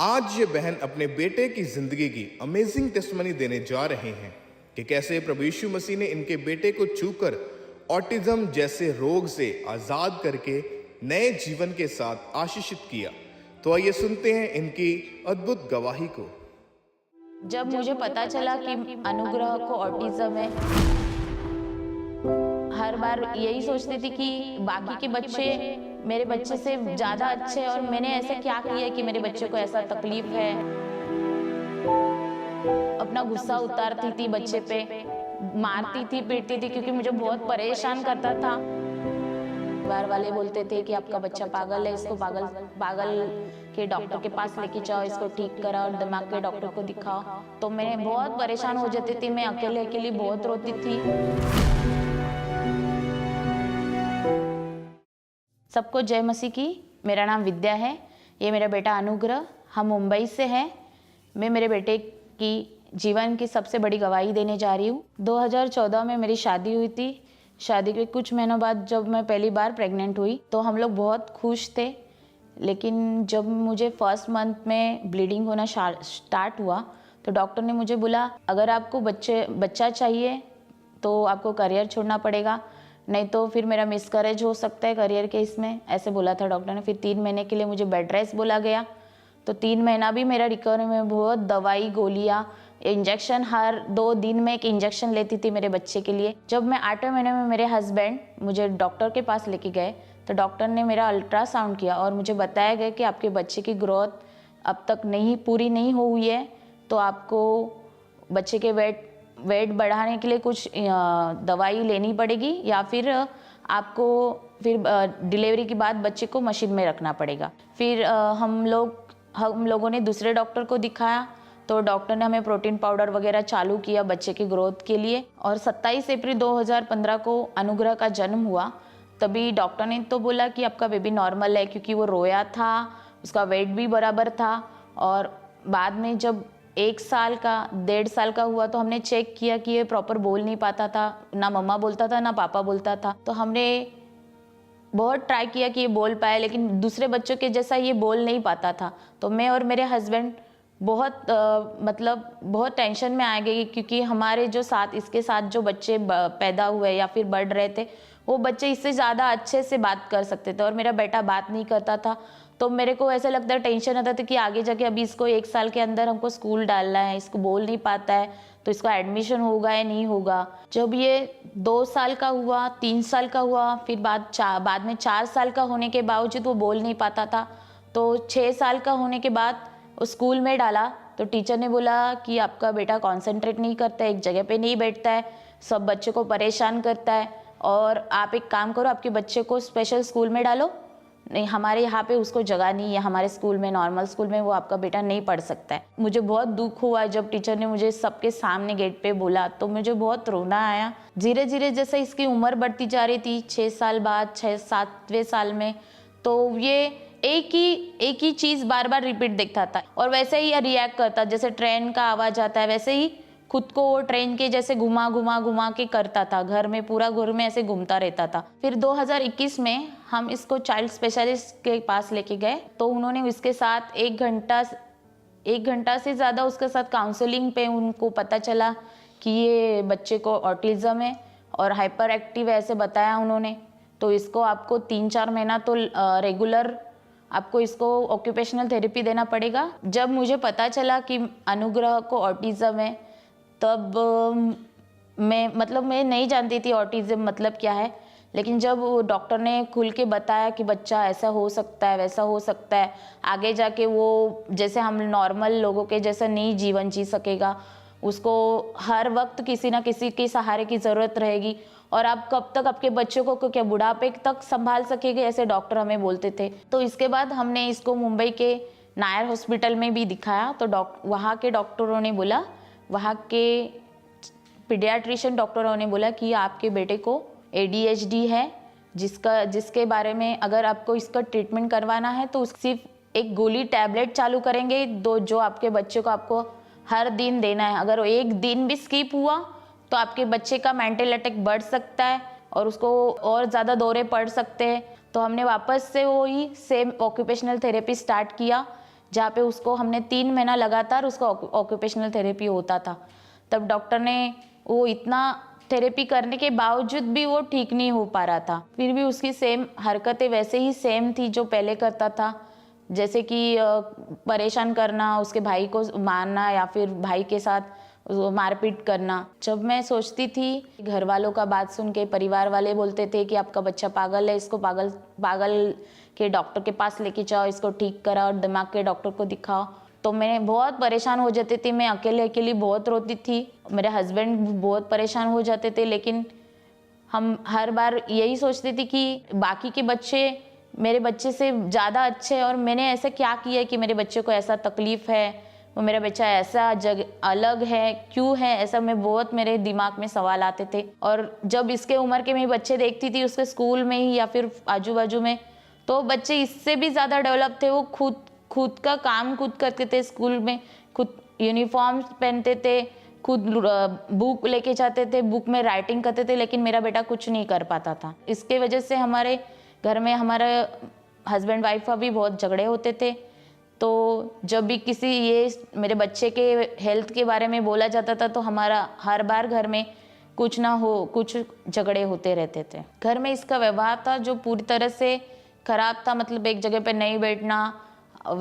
आज ये बहन अपने बेटे की जिंदगी की अमेजिंग टेस्टमनी देने जा रहे हैं कि कैसे प्रभु यीशु मसीह ने इनके बेटे को छूकर ऑटिज्म जैसे रोग से आजाद करके नए जीवन के साथ आशीषित किया। तो आइए सुनते हैं इनकी अद्भुत गवाही को। जब मुझे पता चला कि अनुग्रह को ऑटिज्म है, हर बार यही सोचती थी कि बाकी के बच्चे मेरे बच्चे से ज्यादा अच्छे हैं और मैंने ऐसा क्या किया है कि मेरे बच्चे को ऐसा तकलीफ है। अपना गुस्सा उतारती थी बच्चे पे, मारती थी, पीटती थी, क्योंकि मुझे बहुत परेशान करता था। परिवार वाले बोलते थे कि आपका बच्चा पागल है, इसको पागल के डॉक्टर के पास लेके जाओ, इसको ठीक कराओ, दिमाग के डॉक्टर को दिखाओ। तो मैं बहुत परेशान हो जाती थी, मैं अकेले बहुत रोती थी। सबको जय मसीह की। मेरा नाम विद्या है, ये मेरा बेटा अनुग्रह, हम मुंबई से हैं। मैं मेरे बेटे की जीवन की सबसे बड़ी गवाही देने जा रही हूँ। 2014 में मेरी शादी हुई थी। शादी के कुछ महीनों बाद जब मैं पहली बार प्रेग्नेंट हुई तो हम लोग बहुत खुश थे, लेकिन जब मुझे फर्स्ट मंथ में ब्लीडिंग होना स्टार्ट हुआ तो डॉक्टर ने मुझे बोला, अगर आपको बच्चा चाहिए तो आपको करियर छोड़ना पड़ेगा, नहीं तो फिर मेरा मिसकैरेज हो सकता है करियर के इसमें, ऐसे बोला था डॉक्टर ने। फिर 3 महीने के लिए मुझे बेड रेस्ट बोला गया। तो 3 महीना भी मेरा रिकवरी में बहुत दवाई, गोलियाँ, इंजेक्शन, हर 2 दिन में एक इंजेक्शन लेती थी मेरे बच्चे के लिए। जब मैं 8वें महीने में मेरे हस्बैंड मुझे डॉक्टर के पास लेके गए तो डॉक्टर ने मेरा अल्ट्रासाउंड किया और मुझे बताया गया कि आपके बच्चे की ग्रोथ अब तक पूरी नहीं हुई है, तो आपको बच्चे के वेट बढ़ाने के लिए कुछ दवाई लेनी पड़ेगी, या फिर आपको फिर डिलीवरी के बाद बच्चे को मशीन में रखना पड़ेगा। फिर हम लोगों ने दूसरे डॉक्टर को दिखाया तो डॉक्टर ने हमें प्रोटीन पाउडर वगैरह चालू किया बच्चे की ग्रोथ के लिए। और 27 अप्रैल 2015 को अनुग्रह का जन्म हुआ। तभी डॉक्टर ने तो बोला कि आपका बेबी नॉर्मल है, क्योंकि वो रोया था, उसका वेट भी बराबर था। और बाद में जब 1 साल का 1.5 साल का हुआ तो हमने चेक किया कि ये प्रॉपर बोल नहीं पाता था, ना मम्मा बोलता था ना पापा बोलता था। तो हमने बहुत ट्राई किया कि ये बोल पाए, लेकिन दूसरे बच्चों के जैसा ये बोल नहीं पाता था। तो मैं और मेरे हस्बैंड बहुत टेंशन में आ गई, क्योंकि हमारे जो साथ इसके साथ जो बच्चे पैदा हुए या फिर बढ़ रहे थे वो बच्चे इससे ज़्यादा अच्छे से बात कर सकते थे और मेरा बेटा बात नहीं करता था। तो मेरे को ऐसा लगता है, टेंशन आता था कि आगे जाके अभी इसको 1 साल के अंदर हमको स्कूल डालना है, इसको बोल नहीं पाता है तो इसका एडमिशन होगा या नहीं होगा। जब ये 2 साल का हुआ, 3 साल का हुआ, फिर बाद में 4 साल का होने के बावजूद वो बोल नहीं पाता था। तो 6 साल का होने के बाद स्कूल में डाला तो टीचर ने बोला कि आपका बेटा कॉन्सेंट्रेट नहीं करता है, एक जगह पे नहीं बैठता है, सब बच्चों को परेशान करता है, और आप एक काम करो, आपके बच्चे को स्पेशल स्कूल में डालो। नहीं, हमारे यहाँ पे उसको जगह नहीं है, हमारे स्कूल में, नॉर्मल स्कूल में वो आपका बेटा नहीं पढ़ सकता है। मुझे बहुत दुख हुआ जब टीचर ने मुझे सबके सामने गेट पे बोला, तो मुझे बहुत रोना आया। धीरे धीरे जैसे इसकी उम्र बढ़ती जा रही थी, 6 साल बाद 6-7वें साल में, तो ये एक ही चीज़ बार बार रिपीट देखता था और वैसे ही रिएक्ट करता, जैसे ट्रेन का आवाज़ आता है वैसे ही खुद को वो ट्रेन के जैसे घुमा के करता था, घर में पूरा घर में ऐसे घूमता रहता था। फिर 2021 में हम इसको चाइल्ड स्पेशलिस्ट के पास लेके गए तो उन्होंने उसके साथ 1 घंटा से ज़्यादा उसके साथ काउंसलिंग पे उनको पता चला कि ये बच्चे को ऑटिज्म है और हाइपर एक्टिव ऐसे बताया उन्होंने। तो इसको आपको 3-4 महीना तो रेगुलर आपको इसको ऑक्यूपेशनल थेरेपी देना पड़ेगा। जब मुझे पता चला कि अनुग्रह को ऑटिज्म है तब मैं नहीं जानती थी ऑटिज्म मतलब क्या है, लेकिन जब डॉक्टर ने खुल के बताया कि बच्चा ऐसा हो सकता है, वैसा हो सकता है, आगे जाके वो जैसे हम नॉर्मल लोगों के जैसा नहीं जीवन जी सकेगा, उसको हर वक्त किसी ना किसी के सहारे की ज़रूरत रहेगी और आप कब तक आपके बच्चों को क्या बुढ़ापे तक संभाल सकेंगे, ऐसे डॉक्टर हमें बोलते थे। तो इसके बाद हमने इसको मुंबई के नायर हॉस्पिटल में भी दिखाया तो वहाँ के डॉक्टरों ने बोला, वहाँ के पीडियाट्रिशियन डॉक्टरों ने बोला कि आपके बेटे को ADHD है, जिसके बारे में अगर आपको इसका ट्रीटमेंट करवाना है तो सिर्फ एक गोली टैबलेट चालू करेंगे जो आपके बच्चे को आपको हर दिन देना है। अगर एक दिन भी स्किप हुआ तो आपके बच्चे का मेंटल अटैक बढ़ सकता है और उसको और ज़्यादा दौरे पड़ सकते हैं। तो हमने वापस से वही सेम ऑक्यूपेशनल थेरेपी स्टार्ट किया, जहाँ पे उसको हमने 3 महीना लगातार उसका ऑक्यूपेशनल थेरेपी होता था। तब डॉक्टर ने वो इतना थेरेपी करने के बावजूद भी वो ठीक नहीं हो पा रहा था। फिर भी उसकी सेम हरकतें वैसे ही सेम थी जो पहले करता था, जैसे कि परेशान करना, उसके भाई को मारना या फिर भाई के साथ मारपीट करना। जब मैं सोचती थी, घर वालों का बात सुन के परिवार वाले बोलते थे कि आपका बच्चा पागल है, इसको पागल के डॉक्टर के पास लेके जाओ, इसको ठीक कराओ, दिमाग के डॉक्टर को दिखाओ। तो मैं बहुत परेशान हो जाती थी, मैं अकेले बहुत रोती थी, मेरे हस्बैंड बहुत परेशान हो जाते थे। लेकिन हम हर बार यही सोचते थे कि बाकी के बच्चे मेरे बच्चे से ज़्यादा अच्छे हैं और मैंने ऐसा क्या किया कि मेरे बच्चे को ऐसा तकलीफ़ है, वो मेरा बच्चा ऐसा अलग है, क्यों है ऐसा, मैं बहुत मेरे दिमाग में सवाल आते थे। और जब इसके उम्र के मैं बच्चे देखती थी उसके स्कूल में ही या फिर आजू बाजू में, तो बच्चे इससे भी ज़्यादा डेवलप थे। वो खुद का काम खुद करते थे, स्कूल में खुद यूनिफॉर्म पहनते थे, खुद बुक लेके जाते थे, बुक में राइटिंग करते थे, लेकिन मेरा बेटा कुछ नहीं कर पाता था। इसके वजह से हमारे घर में हमारे हस्बैंड वाइफ का भी बहुत झगड़े होते थे। तो जब भी किसी ये मेरे बच्चे के हेल्थ के बारे में बोला जाता था तो हमारा हर बार घर में कुछ ना हो कुछ झगड़े होते रहते थे। घर में इसका व्यवहार था जो पूरी तरह से खराब था, मतलब एक जगह पे नहीं बैठना,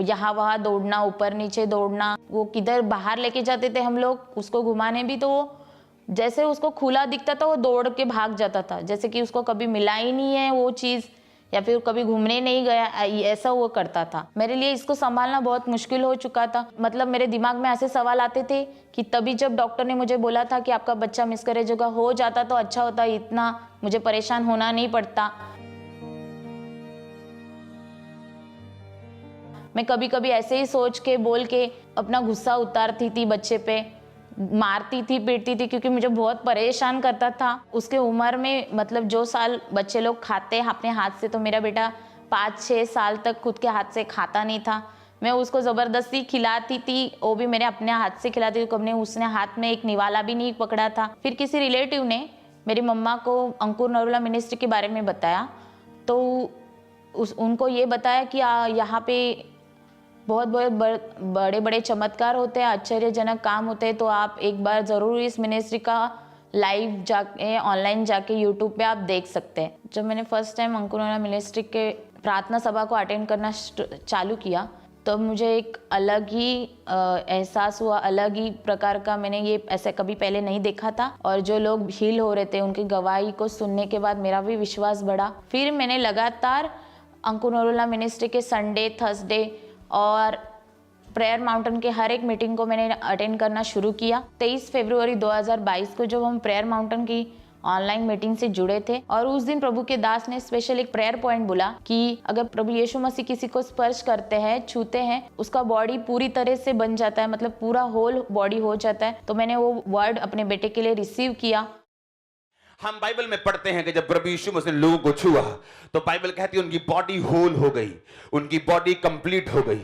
यहाँ वहाँ दौड़ना, ऊपर नीचे दौड़ना। वो किधर बाहर लेके जाते थे हम लोग उसको घुमाने भी, तो वो जैसे उसको खुला दिखता था वो दौड़ के भाग जाता था, जैसे कि उसको कभी मिला ही नहीं है वो चीज़, या फिर कभी घूमने नहीं गया, ऐसा वो करता था। मेरे लिए इसको संभालना बहुत मुश्किल हो चुका था। मतलब मेरे दिमाग में ऐसे सवाल आते थे कि तभी जब डॉक्टर ने मुझे बोला था कि आपका बच्चा मिसकैरेज होगा, हो जाता तो अच्छा होता, इतना मुझे परेशान होना नहीं पड़ता। मैं कभी कभी ऐसे ही सोच के बोल के अपना गुस्सा उतारती थी बच्चे पे, मारती थी, पीटती थी, क्योंकि मुझे बहुत परेशान करता था। उसके उम्र में मतलब जो साल बच्चे लोग खाते हैं अपने हाथ से, तो मेरा बेटा 5-6 साल तक खुद के हाथ से खाता नहीं था। मैं उसको ज़बरदस्ती खिलाती थी, वो भी मेरे अपने हाथ से खिलाती थी। कभी उसने हाथ में एक निवाला भी नहीं पकड़ा था। फिर किसी रिलेटिव ने मेरी मम्मा को अंकुर नरूला मिनिस्ट्री के बारे में बताया, तो उनको ये बताया कि यहाँ पे बहुत बड़े बड़े चमत्कार होते हैं, आश्चर्यजनक काम होते हैं, तो आप एक बार ज़रूर इस मिनिस्ट्री का लाइव जाके ऑनलाइन जाके यूट्यूब पे आप देख सकते हैं। जब मैंने फर्स्ट टाइम अंकुर नरूला मिनिस्ट्री के प्रार्थना सभा को अटेंड करना चालू किया, तब मुझे एक अलग ही एहसास हुआ, अलग ही प्रकार का, मैंने ये ऐसे कभी पहले नहीं देखा था। और जो लोग हील हो रहे थे उनकी गवाही को सुनने के बाद मेरा भी विश्वास बढ़ा। फिर मैंने लगातार अंकुर नरूला मिनिस्ट्री के संडे, थर्सडे और प्रेयर माउंटेन के हर एक मीटिंग को मैंने अटेंड करना शुरू किया। 23 फरवरी 2022 को जब हम प्रेयर माउंटेन की ऑनलाइन मीटिंग से जुड़े थे, और उस दिन प्रभु के दास ने स्पेशल एक प्रेयर पॉइंट बोला कि अगर प्रभु यीशु मसीह किसी को स्पर्श करते हैं, छूते हैं, उसका बॉडी पूरी तरह से बन जाता है, मतलब पूरा होल बॉडी हो जाता है। तो मैंने वो वर्ड अपने बेटे के लिए रिसीव किया। हम बाइबल में पढ़ते हैं कि जब प्रभु यीशु मसीह ने लोगों को छुआ तो बाइबल कहती है उनकी बॉडी होल हो गई, उनकी बॉडी कंप्लीट हो गई,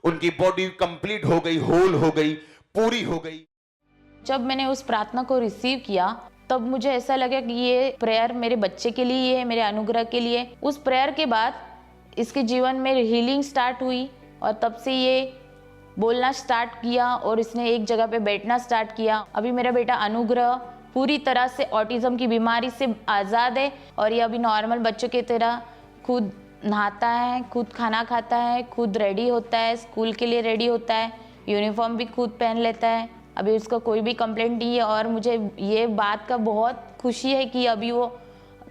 उनकी बॉडी कंप्लीट हो गई, होल हो गई, पूरी हो गई। जब मैंने उस प्रार्थना को रिसीव किया तब मुझे ऐसा लगा कि ये प्रेयर मेरे बच्चे के लिए है, मेरे अनुग्रह के लिए। उस प्रेयर के बाद इसके जीवन में हीलिंग स्टार्ट हुई और तब से ये बोलना स्टार्ट किया और इसने एक जगह पे बैठना स्टार्ट किया। अभी मेरा बेटा अनुग्रह पूरी तरह से ऑटिज्म की बीमारी से आज़ाद है और ये अभी नॉर्मल बच्चों की तरह खुद नहाता है, खुद खाना खाता है, खुद रेडी होता है, स्कूल के लिए रेडी होता है, यूनिफॉर्म भी खुद पहन लेता है। अभी उसका कोई भी कंप्लेंट नहीं है और मुझे ये बात का बहुत खुशी है कि अभी वो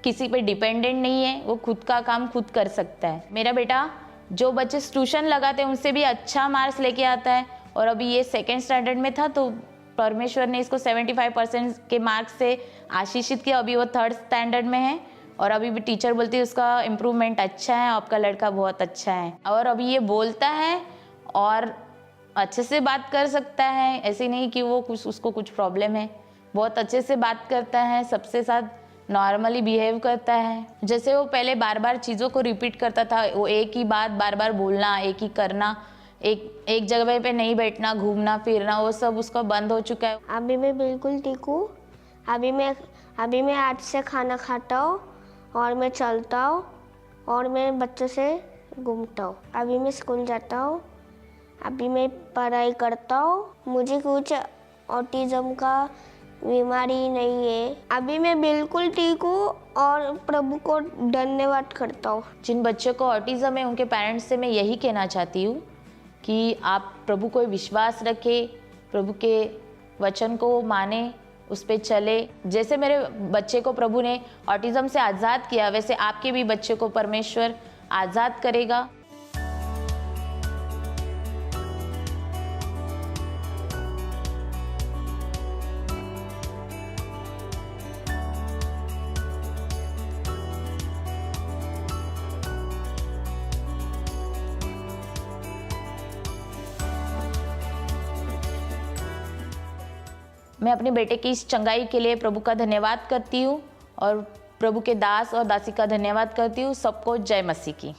किसी पे डिपेंडेंट नहीं है, वो खुद का काम खुद कर सकता है। मेरा बेटा जो बच्चे ट्यूशन लगाते हैं उनसे भी अच्छा मार्क्स लेके आता है और अभी ये 2nd स्टैंडर्ड में था तो परमेश्वर ने इसको 75% के मार्क्स से आशीषित किया। अभी वो 3rd स्टैंडर्ड में है और अभी भी टीचर बोलती है उसका इम्प्रूवमेंट अच्छा है, आपका लड़का बहुत अच्छा है। और अभी ये बोलता है और अच्छे से बात कर सकता है, ऐसे नहीं कि वो उसको कुछ प्रॉब्लम है, बहुत अच्छे से बात करता है, सबसे साथ नॉर्मली बिहेव करता है। जैसे वो पहले बार बार चीज़ों को रिपीट करता था, वो एक ही बात बार बार बोलना, एक ही करना, एक जगह पे नहीं बैठना, घूमना फिरना, वो सब उसका बंद हो चुका है। अभी मैं बिल्कुल ठीक हूँ। अभी मैं आज से खाना खाता हूँ और मैं चलता हूँ और मैं बच्चों से घूमता हूँ। अभी मैं स्कूल जाता हूँ। अभी मैं पढ़ाई करता हूँ। मुझे कुछ ऑटिज्म का बीमारी नहीं है। अभी मैं बिल्कुल ठीक हूँ और प्रभु को धन्यवाद करता हूँ। जिन बच्चों को ऑटिज्म है उनके पेरेंट्स से मैं यही कहना चाहती हूँ कि आप प्रभु को विश्वास रखें, प्रभु के वचन को माने, उस पर चले। जैसे मेरे बच्चे को प्रभु ने ऑटिज्म से आज़ाद किया, वैसे आपके भी बच्चे को परमेश्वर आज़ाद करेगा। मैं अपने बेटे की इस चंगाई के लिए प्रभु का धन्यवाद करती हूँ और प्रभु के दास और दासी का धन्यवाद करती हूँ। सबको जय मसीह की।